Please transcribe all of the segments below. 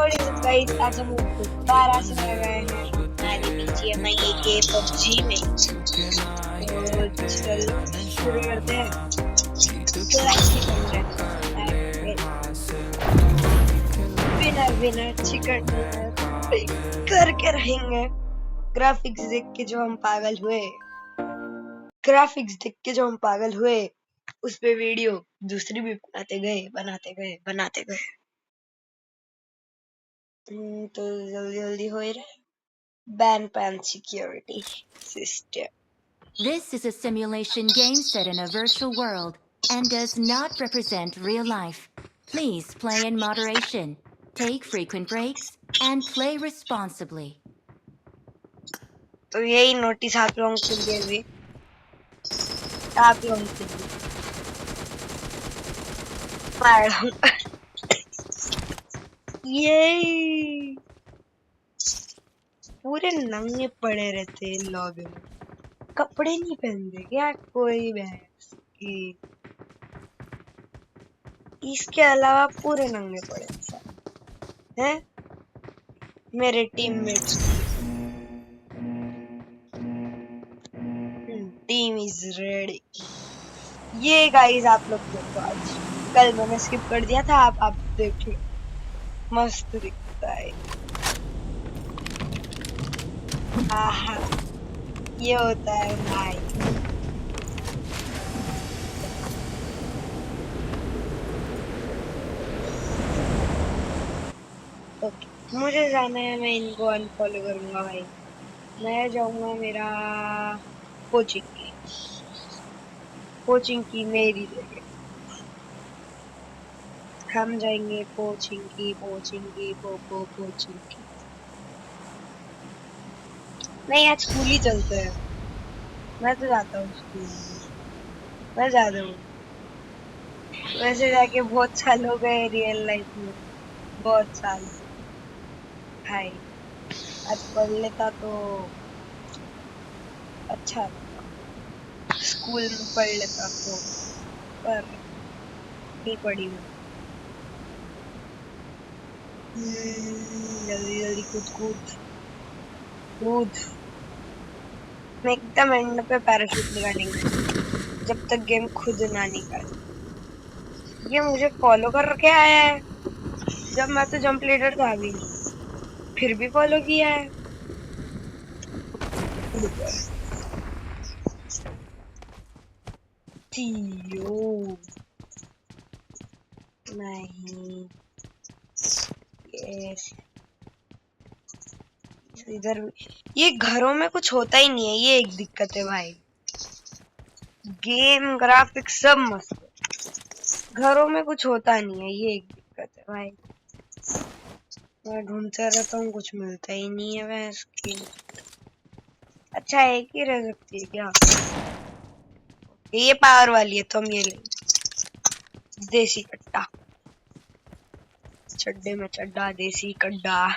Guys आज हम दोबारा से आ गए हैं हमारी बीजीएमआई के पबजी में। तो चलो शुरू करते हैं। विनर विनर चिकन करके रहेंगे। ग्राफिक्स देख के जो हम पागल हुए उस पे वीडियो दूसरी भी बनाते गए। तो जल्दी हो ही रहा है। Ban pan security system. This is a simulation game set in a virtual world and does not represent real life. Please play in moderation, take frequent breaks, and play responsibly. तो यही नोटिस आप लोगों के लिए भी, आप लोगों के लिए ये पूरे नंगे पड़े रहते हैं लॉबी में, कपड़े नहीं पहनते क्या कोई भैंस की। इसके अलावा पूरे नंगे पड़े हैं मेरे टीममेट्स। Team is ready. ये गाइस आप लोग देखो, आज कल मैंने स्किप कर दिया था, आप देख लो, मस्त दिखता है। आहा, ये होता है भाई। ओके, मुझे जाना है, मैं इनको अनफॉलो करूंगा भाई। मैं जाऊंगा मेरा कोचिंग की मेरी जगह। हम जाएंगे कोचिंग की। नहीं, आज स्कूल ही चलते हैं। मैं तो जाता हूँ स्कूल, मैं जाता हूँ। वैसे जाके बहुत साल हो गए रियल लाइफ में, बहुत साल भाई। आज पढ़ लेता तो अच्छा, स्कूल में पढ़ लेता तो, पर नहीं पढ़ी मैं। जल्दी कूद। मैं एकदम एंड पे पैराशूट निकालेंगे जब तक गेम खुद ना निकाले। ये मुझे फॉलो कर रखे आया है, जब मैं तो जंप लीडर था अभी, फिर भी फॉलो किया है। नहीं, इधर ये घरों में कुछ होता ही नहीं है, ये एक दिक्कत है भाई। गेम ग्राफिक्स सब मस्त है, घरों में कुछ होता नहीं है, ये एक दिक्कत है भाई। मैं ढूंढता रहता हूँ, कुछ मिलता ही नहीं है वैसे की। अच्छा, एक ही रह सकती है क्या? ये पावर वाली है तो हम ये लेंगे। देसी कट्टा, चड्डे में चड्डा, देसी कड्डा।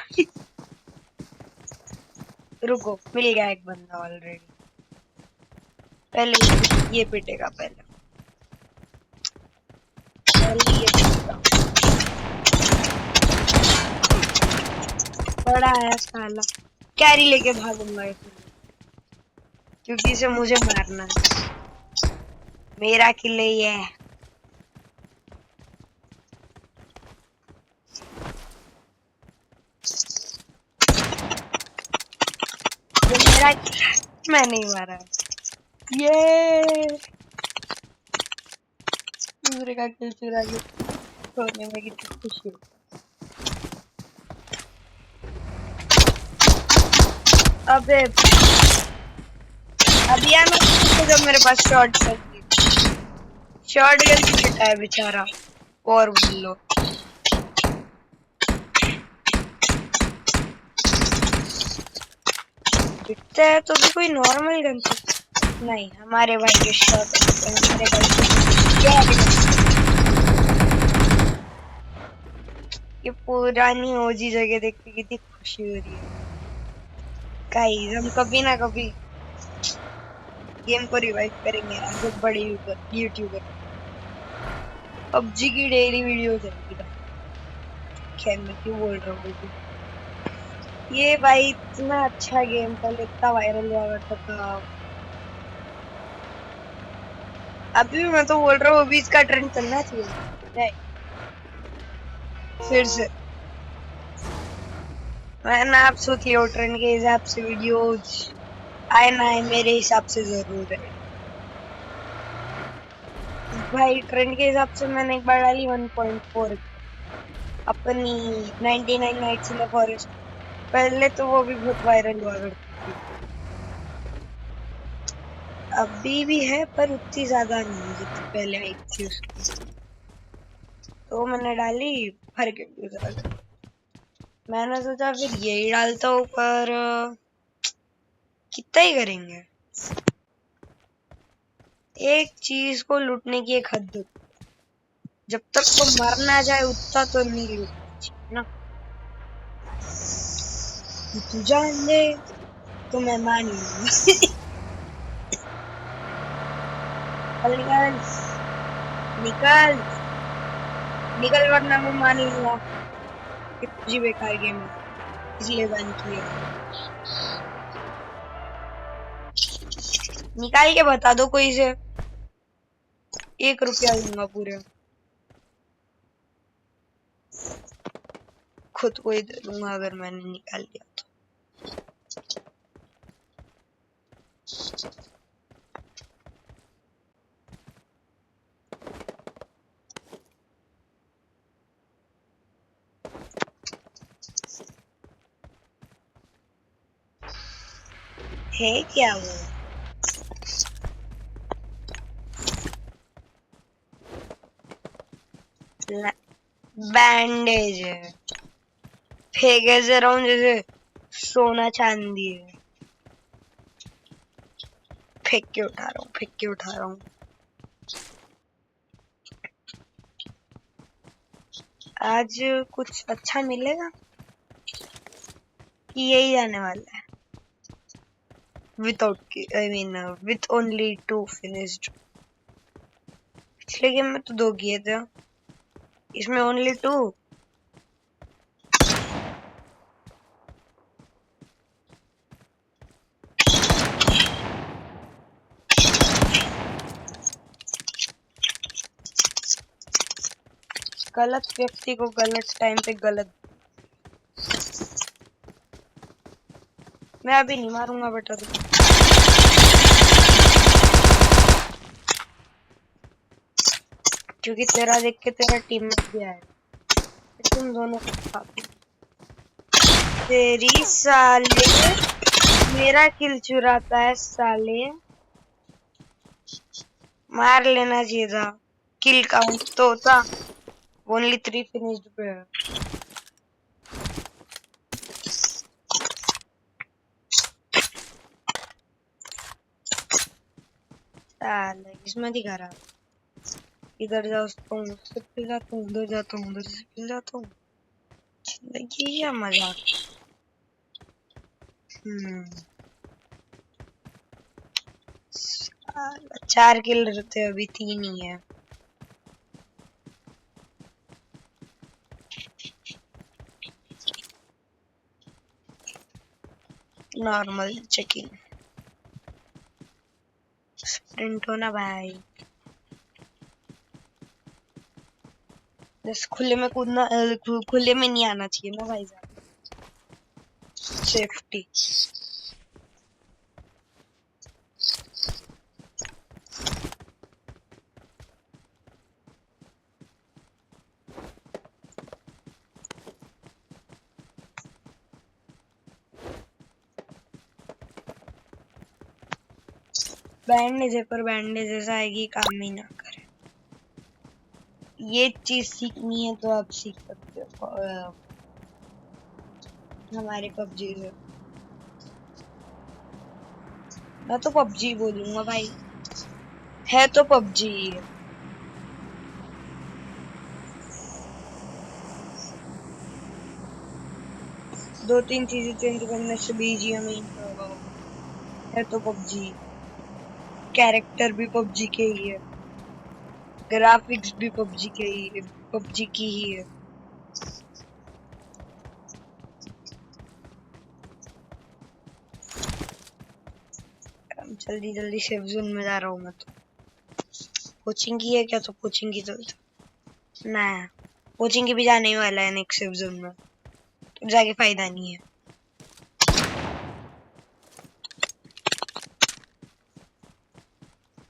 रुको, मिल गया एक बंदा ऑलरेडी। पहले ये पिटेगा, पहले ये पिटेगा। बड़ा है साला, कैरी लेके भागूंगा इसे, क्योंकि इसे मुझे मारना है। मेरा किले ये है। मेरा, मैं नहीं मारा। ये दूसरे का किल चुरा के सोने में कितनी खुशी हो। अबे अभी आना तो जब मेरे पास शॉर्ट गन की पिटा है बेचारा। और बोलो पिटता है तो भी कोई नॉर्मल गन से नहीं, हमारे भाई के शॉट, हमारे भाई ये पुरानी ओजी जगह देख के कितनी खुशी हो रही है। गाइस, हम कभी ना कभी गेम को रिवाइव करेंगे जो बड़े यूट्यूबर। पबजी की डेली वीडियो चलेगी, खैर मैं क्यों बोल रहा हूँ ये भाई इतना अच्छा गेम पहले इतना वायरल हुआ करता था। अभी भी मैं तो बोल रहा हूँ अभी इसका ट्रेंड चलना चाहिए फिर से। मैंने आप सोच लिया ट्रेंड के हिसाब से वीडियोज आए ना आए मेरे हिसाब से जरूर है भाई। ट्रेंड के हिसाब से मैंने एक बार डाली 1.4 अपनी 99 नाइट्स इन द फॉरेस्ट। पहले तो वो भी बहुत वायरल हुआ करती थी, अभी भी है पर उतनी ज्यादा नहीं जितनी पहले आई थी उसकी। तो मैंने डाली हर के व्यूज आ गए। मैंने सोचा फिर यही डालता हूँ पर कितना ही करेंगे। एक चीज को लूटने की एक हद होती है, जब तक तो मर ना जाए उतना तो नहीं लूटना चाहिए ना। तू जान दे तो मैं मान लूंगा निकल निकल निकल वरना मैं मान लूंगा कि PUBG बेकार गेम है इसलिए बैन किया। निकाल के बता दो कोई से, 1 रुपया दूंगा पूरे, खुद को ही दे दूंगा अगर मैंने निकाल लिया तो। है क्या वो बैंडेज है, फेंके से रहा हूँ जैसे सोना चांदी है। फेंक के उठा रहा हूँ फेंक के उठा रहा हूँ। आज कुछ अच्छा मिलेगा कि यही जाने वाला है without I mean with only 2 finished. पिछले गेम में तो 2 किए थे, इसमें ओनली 2। गलत व्यक्ति को गलत टाइम पे गलत। मैं अभी नहीं मारूंगा बेटा तुम, क्योंकि तेरा देख के तेरा टीममेट भी आएगा, तुम दोनों को खाते। तेरी साले मेरा किल चुराता है साले, मार लेना चाहिए था, किल काउंट तो होता। ओनली 3 फिनिश्ड पे है। साले इसमें दिखा रहा इधर जाओ तो उससे पिल जाता हूँ, उधर जाता हूँ उधर से पिल जाता हूँ। जिंदगी क्या मजाक। 4 किल रहते अभी 3 ही है। नॉर्मल चेकिंग स्प्रिंट होना भाई, बस खुले में कूदना, खुले में नहीं आना चाहिए ना भाई साहब, सेफ्टी। बैंडेज है पर बैंडेज ऐसा आएगी काम ही ना करे। ये चीज सीखनी है तो आप सीख सकते हो हमारे PUBG से। मैं तो PUBG बोलूंगा भाई, है तो PUBG ही है। दो तीन चीजें चेंज करने से BGM ही है तो PUBG। कैरेक्टर भी PUBG के ही है, ग्राफिक्स भी PUBG के ही है, PUBG की ही है। जल्दी जल्दी सेफ जोन में जा रहा हूँ मैं तो। कोचिंग की है क्या? तो कोचिंग की चलता ना, कोचिंग की भी जाने वाला है नेक्स्ट सेफ जोन में, तो जाके फायदा नहीं है।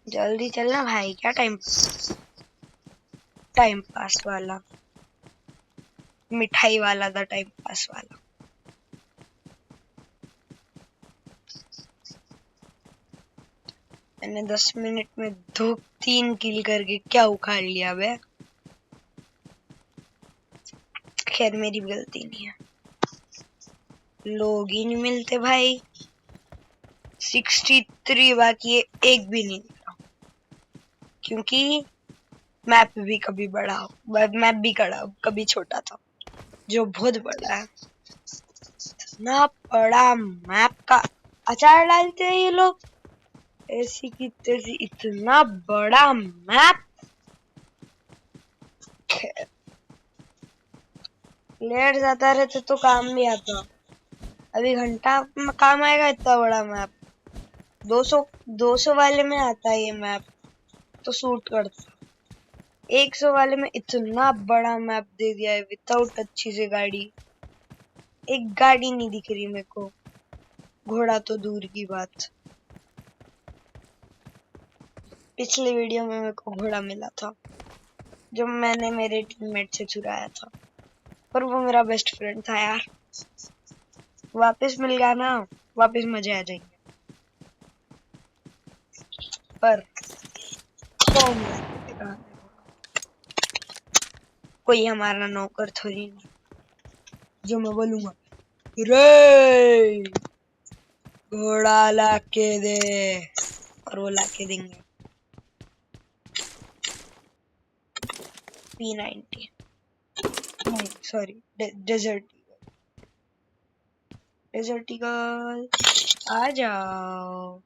जल्दी चलना भाई, क्या टाइम पास वाला, मिठाई वाला था टाइम पास वाला। मैंने 10 मिनट में 3 किल करके क्या उखाड़ लिया बे। खैर मेरी भी गलती नहीं है, लोग ही नहीं मिलते भाई। 63 बाकी है, एक भी नहीं दिख रहा, क्योंकि मैप भी कभी बड़ा हो, मैप भी कभी छोटा था, जो बहुत बड़ा है ना। बड़ा मैप का अचार डालते हैं ये लोग ऐसी की तैसी, इतना बड़ा मैप। लेट जाता रहता तो काम भी आता, अभी घंटा में काम आएगा इतना बड़ा मैप। 200 वाले में आता है ये मैप तो सूट करता, 100 वाले में इतना बड़ा मैप दे दिया है विदाउट अच्छी से गाड़ी। एक गाड़ी नहीं दिख रही मेरे को, घोड़ा तो दूर की बात। पिछले वीडियो में मेरे को घोड़ा मिला था जो मैंने मेरे टीममेट से चुराया था, पर वो मेरा बेस्ट फ्रेंड था यार। वापस मिल गया ना, वापस मजे आ जाएंगे। पर कौन लाएगा, कोई हमारा नौकर थोड़ी नहीं जो मैं बोलूंगा रे घोड़ा ला के दे और वो ला के देंगे। P90 नहीं सॉरी, डेजर्ट ईगल आ जाओ।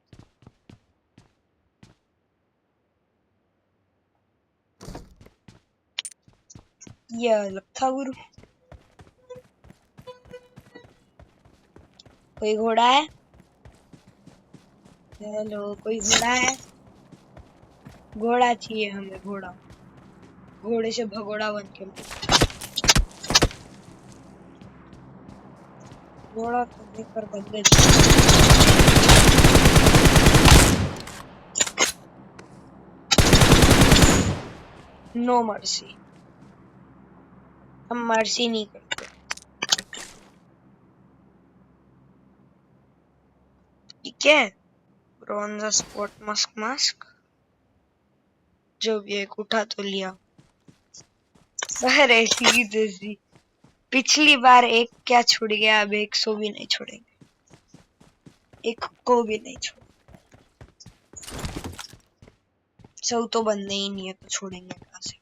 ये अलग था गुरु। कोई घोड़ा है? हेलो, कोई घोड़ा है? घोड़ा चाहिए हमें, घोड़ा, घोड़े से भगोड़ा बन के। घोड़ा तो देखकर बदले नो मर्सी, हम मर्सी नहीं करते। ठीक है, ब्रोंज स्पोर्ट मास्क जो भी एक उठा तो लिया। अरे ऐसी जैसी पिछली बार एक क्या छूट गया, अब 100 भी नहीं छोड़ेंगे, एक को भी नहीं छोड़ेंगे। सब तो बनने ही नहीं है तो छोड़ेंगे कहाँ से।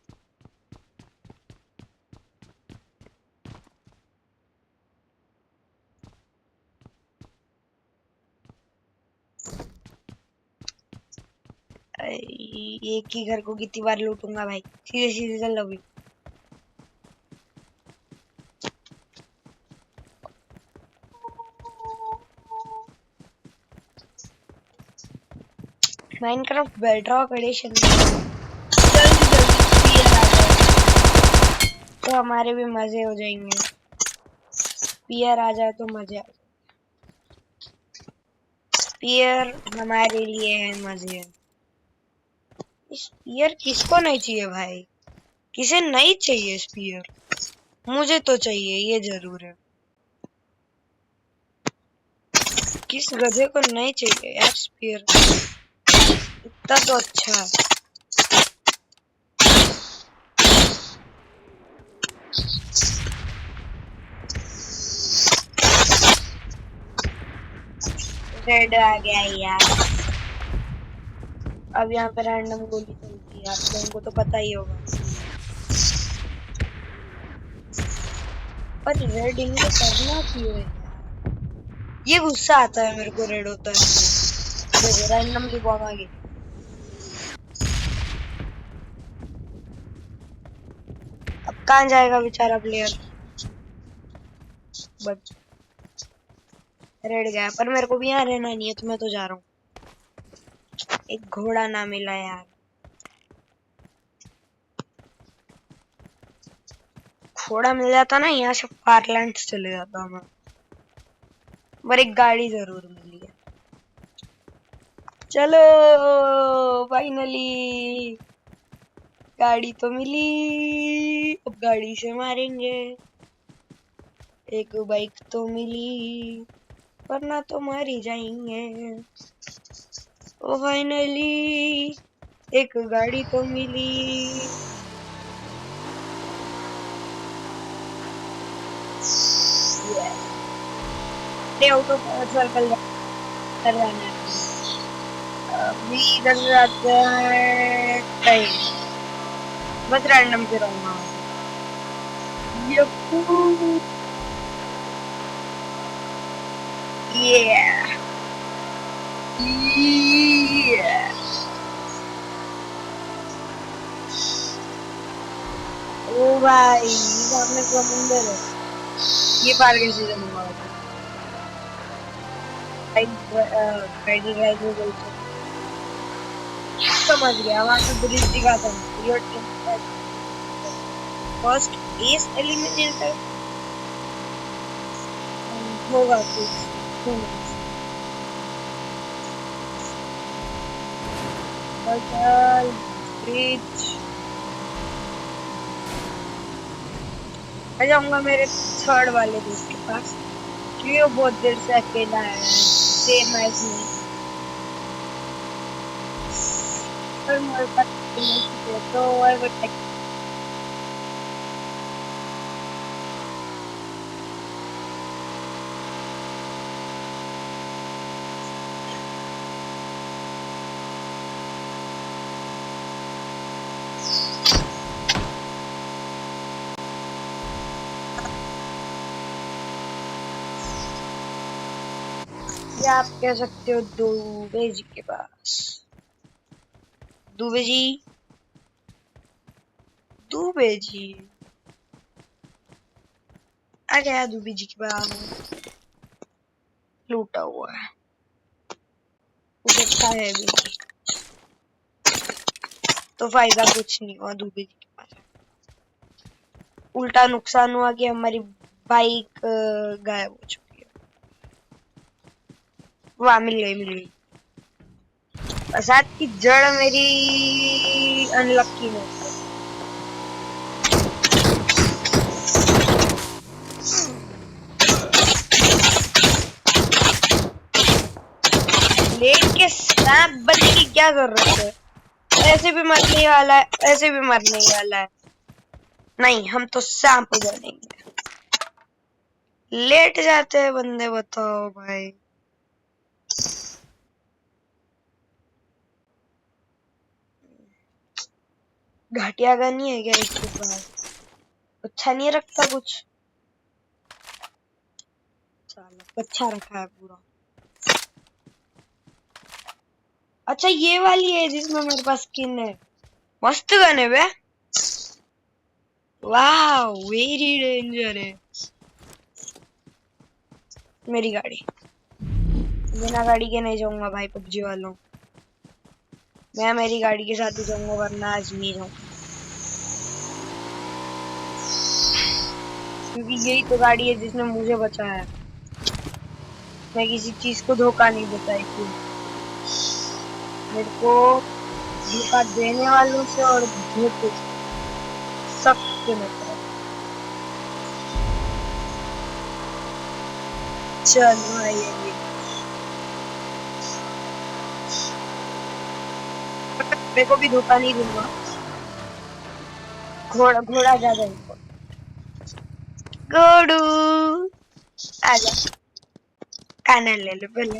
एक ही घर को कितनी बार लूटूंगा भाई, सीधे सीधे चल लो। माइनक्राफ्ट बेडरॉक एडिशन जल्दी जल्दी आ जाए तो हमारे भी मजे हो जाएंगे। पीयर आ जाए तो मजे आ जाए, पीयर हमारे लिए है मजे। स्पीयर किसको नहीं चाहिए भाई, किसे नहीं चाहिए स्पीयर? मुझे तो चाहिए, ये जरूर है। किस गधे को नहीं चाहिए यार स्पीयर, इतना तो अच्छा है। रेड आ गया यार, अब यहाँ पे रैंडम गोली चलती है, आप लोगों को तो पता ही होगा। पर रेड इनको करना क्यों है यार, ये गुस्सा आता है मेरे को रेड होता है। देखो रैंडमली बॉम्ब आ गई, अब कहाँ जाएगा बेचारा प्लेयर। बच रेड गया, पर मेरे को भी यहाँ रहना नहीं है तो मैं तो जा रहा हूँ। एक घोड़ा ना मिला यार। घोड़ा मिल जाता ना, यहाँ से फारलैंड चले जाता मैं। पर एक गाड़ी जरूर मिली है। चलो फाइनली गाड़ी तो मिली। अब गाड़ी से मारेंगे। एक बाइक तो मिली, वरना तो मर ही जाएंगे। ओ फाइनली एक गाड़ी तो मिली। आउट ऑफ सर्कल जाना है। अभी इधर से जाते हैं कहीं, बस रैंडम से रहूंगा। Yeah. Yeah. ओ भाई सामने समुंदर है। ये पार कैसे जाऊंगा? गाइड ड्राइव में बोलते समझ गया, वहां से ब्रिज दिखा था। फर्स्ट एस एलिमिनेटर होगा कुछ। ब्रिज मैं जाऊंगा मेरे थर्ड वाले दोस्त के पास, क्योंकि वो बहुत देर से अकेला है सेम एज मी। पर मेरे पास तो आई वुड लाइक या आप कह सकते हो दुबे जी के पास। दुबे जी, दुबे जी आ गया दुबे जी के पास। लूटा हुआ है, कुछ अच्छा है भी नहीं, तो फायदा कुछ नहीं हुआ दुबे जी के पास। उल्टा नुकसान हुआ कि हमारी बाइक गायब हो चुकी है। वाह मिल गई, मिल गई। बरसात की जड़ मेरी अनलक्की में लेट के सांप बनने की क्या जरूरत है? ऐसे भी मरने वाला है, ऐसे भी मरने वाला है। नहीं, हम तो सांप बनेंगे। लेट जाते हैं बंदे, बताओ भाई। घटिया का नहीं है क्या इसके पास? अच्छा नहीं रखता कुछ। चलो अच्छा रखा है पूरा। अच्छा ये वाली है जिसमें मेरे पास स्किन है। मस्त गन है बे। वाह वेरी डेंजर है। मेरी गाड़ी, बिना गाड़ी के नहीं जाऊंगा भाई पबजी वालों। मैं मेरी गाड़ी के साथ ही जाऊंगा, वरना आज नहीं जाऊंगा। क्योंकि यही तो गाड़ी है जिसने मुझे बचाया। मैं किसी चीज को धोखा नहीं देता इसलिए। मेरे को धोखा देने वालों से और धोखे से सख्त नफरत। चल भाई ये मेरे को भी धोखा नहीं दूंगा। घोड़ा घोड़ा ज्यादा इम्पोर्टेंट। घोड़ू आजा, काना ले लो पहले।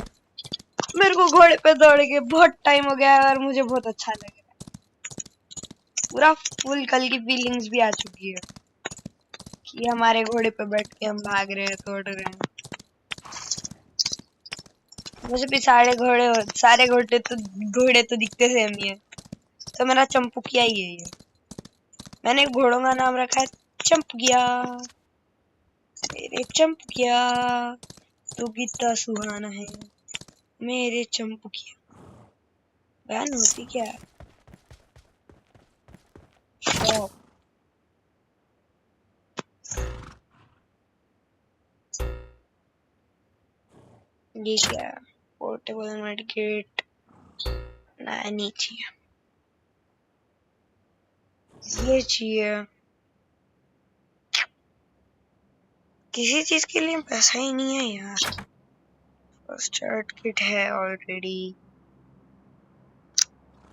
मेरे को घोड़े पे दौड़ के बहुत टाइम हो गया है और मुझे बहुत अच्छा लग रहा है। पूरा फुल कल की फीलिंग्स भी आ चुकी है कि हमारे घोड़े पे बैठ के हम भाग रहे हैं, दौड़ रहे हैं। मुझे भी सारे घोड़े तो दिखते सेम ही है, तो मेरा चंपुकिया ही है ये। मैंने घोड़ों का नाम रखा है चंपुकिया। मेरे चंपुकिया तू कितना सुहाना है, मेरे चंपुकिया। बहन होती क्या है? शॉप। ये क्या है? पोर्टेबल मेडिकेट नहीं चाहिए, ये चाहिए। किसी चीज के लिए पैसा ही नहीं है यार। फर्स्ट एड किट है ऑलरेडी,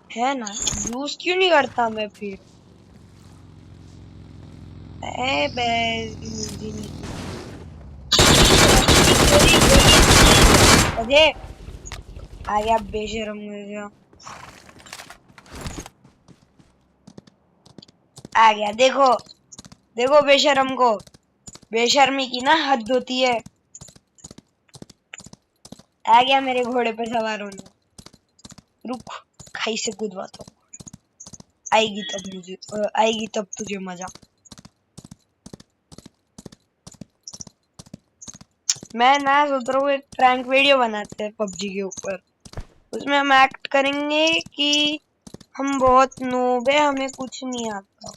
है ना, यूज क्यों नहीं करता मैं फिर? अरे आ गया बेशरम मुझे, आ गया। देखो देखो बेशरम को, बेशर्मी की ना हद होती है। आ गया मेरे घोड़े पे सवार होने। रुक, खाई से कूदवाता हूँ, आएगी तब तुझे मजा। मैं ना सोच रहा हूँ एक प्रैंक वीडियो बनाते हैं पबजी के ऊपर। उसमें हम एक्ट करेंगे कि हम बहुत नूब है, हमें कुछ नहीं आता।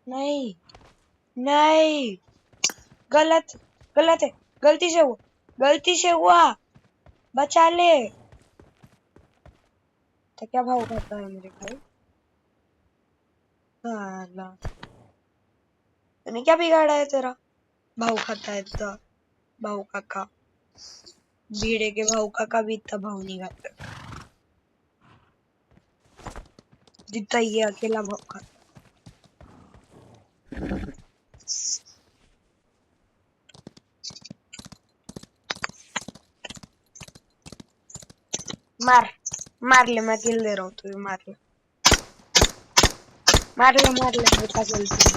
नहीं नहीं, गलत गलत है, गलती से हुआ, बचा ले। तो क्या भाव खाता है मेरे भाई? हाँ, तूने क्या बिगाड़ा है तेरा? भाव खाता है तो भाव काका, भीड़े के भाव काका भी इतना भाव नहीं खाता जितना ये अकेला भाव खाता। मार मार ले, मैं किल दे रहा हूँ, तुझे मार ले, मार ले, मार ले, मेरे पास गलती है।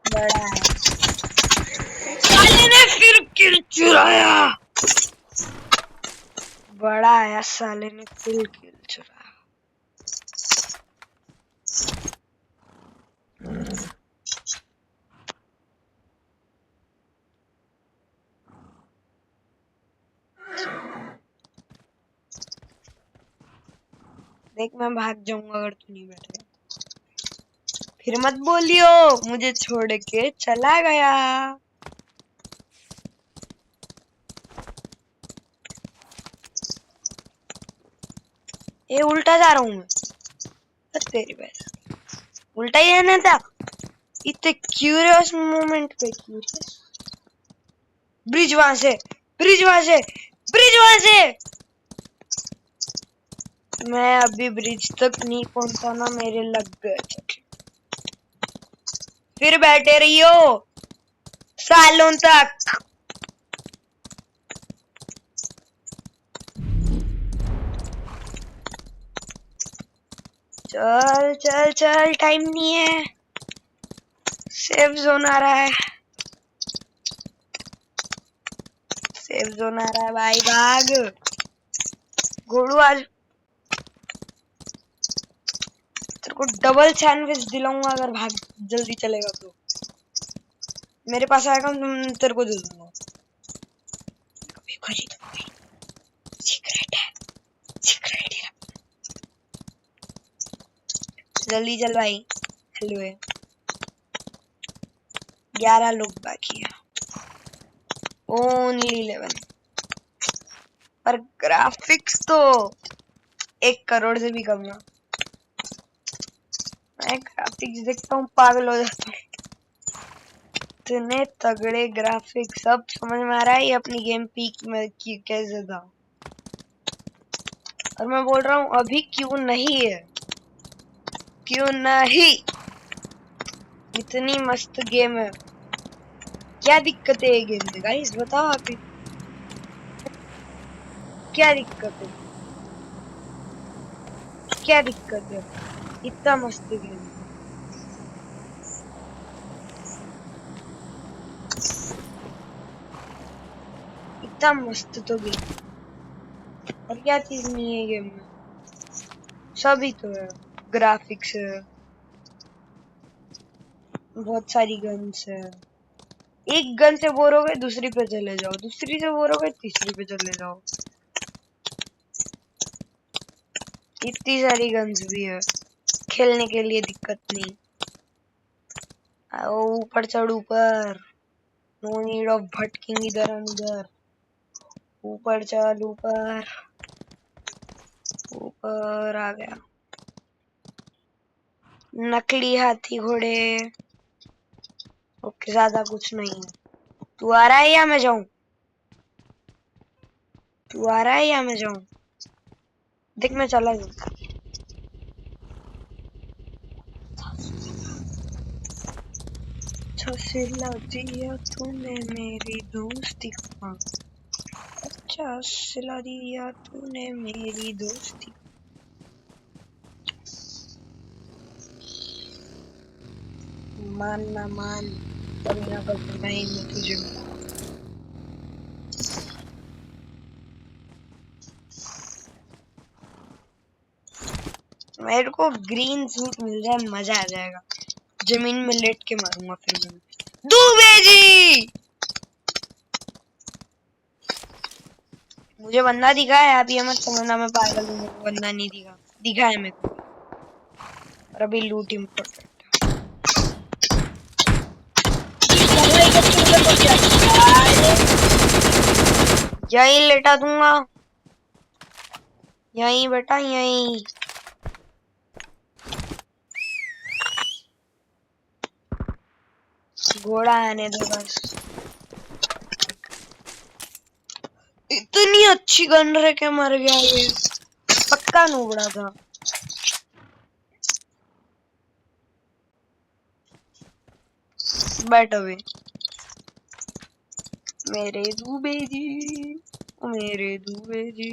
बड़ा है, साले ने फिर किल चुराया। बड़ा आया, साले ने फिर किल चुराया। देख मैं भाग जाऊंगा अगर तू नहीं बैठेगा। फिर मत बोलियो मुझे छोड़ के चला गया। ये उल्टा जा रहा हूँ मैं, तेरी वजह उल्टा ही है ना था। इतने क्यूरियस मोमेंट पे क्यूरियस। ब्रिज वहां से, ब्रिज वहां से, ब्रिज वहां से। मैं अभी ब्रिज तक नहीं पहुंचा ना, मेरे लग गए। फिर बैठे रहियो सालों तक। चल चल चल, टाइम नहीं है, सेफ जोन आ रहा है, सेफ जोन आ रहा है भाई, भाग घोड़ू। आज तेरे को डबल सैंडविच दिलाऊंगा अगर भाग जल्दी चलेगा तो। मेरे पास आएगा तेरे को दे दूंगा। सीक्रेट है, सीक्रेट है। जल्दी चल भाई, हेलो है। 11 लोग बाकी है, ओनली 11। पर ग्राफिक्स तो 1 करोड़ से भी कम है। मैं ग्राफिक्स देखता हूँ पागल हो जाता हूँ, इतने तगड़े ग्राफिक्स। अब समझ में आ रहा है ये अपनी गेम पीक में कैसे था। और मैं बोल रहा हूँ अभी क्यों नहीं है, क्यों नहीं, इतनी मस्त गेम है। क्या दिक्कत है ये गेम में गाइस, बताओ आप ही, क्या दिक्कत है, क्या दिक्कत है? इतना मस्त गेम, इतना मस्त तो गेम, और क्या चीज नहीं है गेम में? सभी तो है, ग्राफिक्स है, बहुत सारी गन्स है। एक गन से बोर हो गए दूसरी पे चले जाओ, दूसरी से बोर हो गए तीसरी पे चले जाओ। इतनी सारी गन्स भी है, खेलने के लिए दिक्कत नहीं। आओ ऊपर चढ़ ऊपर, नो नीड ऑफ भटकिंग इधर उधर। ऊपर चल ऊपर, ऊपर आ गया। नकली हाथी घोड़े, ओके ज्यादा कुछ नहीं है। तू आ रहा है या मैं जाऊं? तू आ रहा है या मैं जाऊं? देख मैं चला जाऊं। अच्छा सिला दिया तूने मेरी दोस्ती को, अच्छा सिला दिया तूने मेरी दोस्ती। मान ना मान, कभी ना कभी नहीं मैं तुझे। मेरे को ग्रीन सूट मिल जाए मजा आ जाएगा। जमीन में लेट के मारूंगा फिर मैं। दुबे जी मुझे बंदा दिखा है, आप ये मत समझना मैं पागल हूँ, मेरे को बंदा नहीं दिखा। दिखा है मेरे को, और अभी लूट इम्पोर्टेंट। यहीं लेटा दूंगा, यहीं बेटा यहीं। घोड़ा आने दो बस। इतनी अच्छी गन रह के मर गया ये, पक्का नूबड़ा था। बैठ अभी मेरे दूबे जी, मेरे दूबे जी,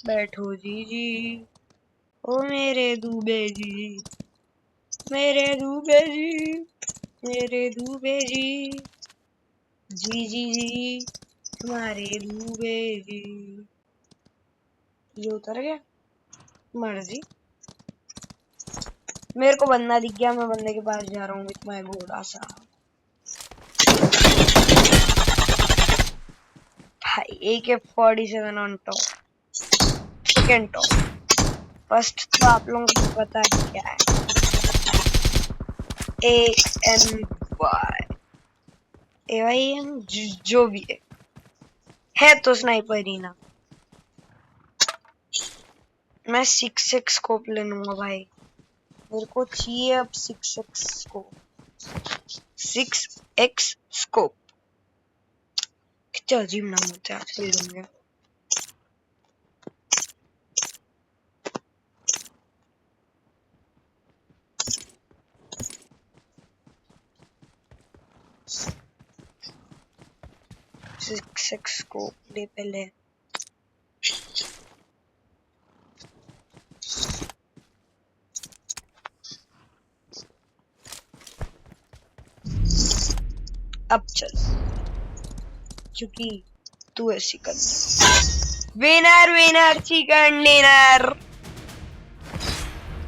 बैठो जी जी, ओ मेरे दूबे जी, मेरे दूबे जी, मेरे दूबे जी, जी जी जी, तुम्हारे दूबे जी। ये उतर गया, मर्जी। मेरे को बंदा दिख गया, मैं बंदे के पास जा रहा हूँ विथ माय घोड़ा सा। भाई AK-47 on top, second top, first तो आप लोगों को पता है क्या है, AMY, AYM जो भी है तो स्नाइपर ही ना। मैं 6x स्कोप ले लूंगा भाई, मेरे को चाहिए अब 6x स्कोप, 6x स्कोप। कितना अजीब नाम होता है आजकल दुनिया। सिक्स स्कोप ले पहले। अब चल, क्योंकि तू ऐसी कर। Winner winner chicken dinner,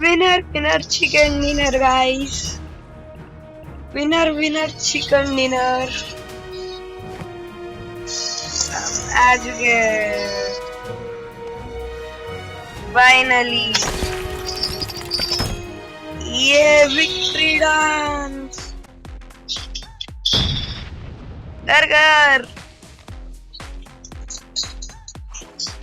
winner winner chicken dinner guys, winner winner chicken dinner. आ चुके फाइनली, ये विक्ट्री डांस कर कर।